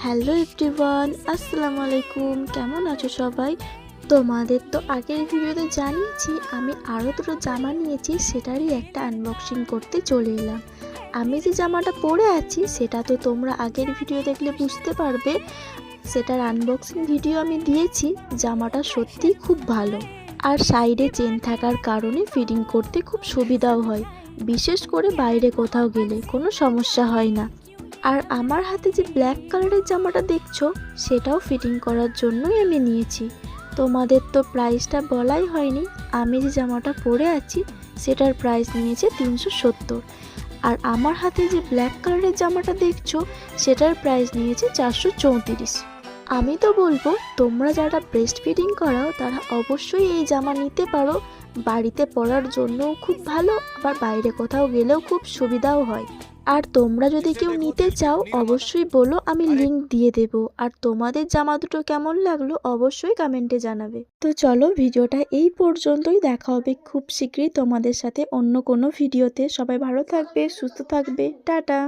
Hello everyone, আসসালামু আলাইকুম। কেমন আছো সবাই? তোমাদের তো আগের ভিডিওতে জানিয়েছি আমি আরও দুটো জামা নিয়েছি, সেটারই একটা আনবক্সিং করতে চলে এলাম। আমি যে জামাটা পরে আছি সেটা তো তোমরা আগের ভিডিও দেখলে বুঝতে পারবে, সেটার আনবক্সিং ভিডিও আমি দিয়েছি। জামাটা সত্যিই খুব ভালো, আর সাইডে চেন থাকার কারণে ফিটিং করতে খুব সুবিধাও হয়, বিশেষ করে বাইরে কোথাও গেলে কোনো সমস্যা হয় না। আর আমার হাতে যে ব্ল্যাক কালারের জামাটা দেখছো সেটাও ফিটিং করার জন্যই আমি নিয়েছি। তোমাদের তো প্রাইসটা বলাই হয়নি। আমি যে জামাটা পরে আছি সেটার প্রাইস নিয়েছে 370, আর আমার হাতে যে ব্ল্যাক কালারের জামাটা দেখছো সেটার প্রাইস নিয়েছে 434। আমি তো বলবো তোমরা যারা ব্রেস্ট ফিডিং করাও তারা অবশ্যই এই জামা নিতে পারো। বাড়িতে পরার জন্যও খুব ভালো, আবার বাইরে কোথাও গেলেও খুব সুবিধাও হয়। আর তোমরা যদি কেউ নিতে চাও অবশ্যই বলো, আমি লিংক দিয়ে দেব। আর তোমাদের জামা দুটো কেমন লাগলো অবশ্যই কমেন্টে জানাবে। তো চলো, ভিডিওটা এই পর্যন্তই। দেখা হবে খুব শীঘ্রই তোমাদের সাথে অন্য কোনো ভিডিওতে। সবাই ভালো থাকবে, সুস্থ থাকবে, টাটা।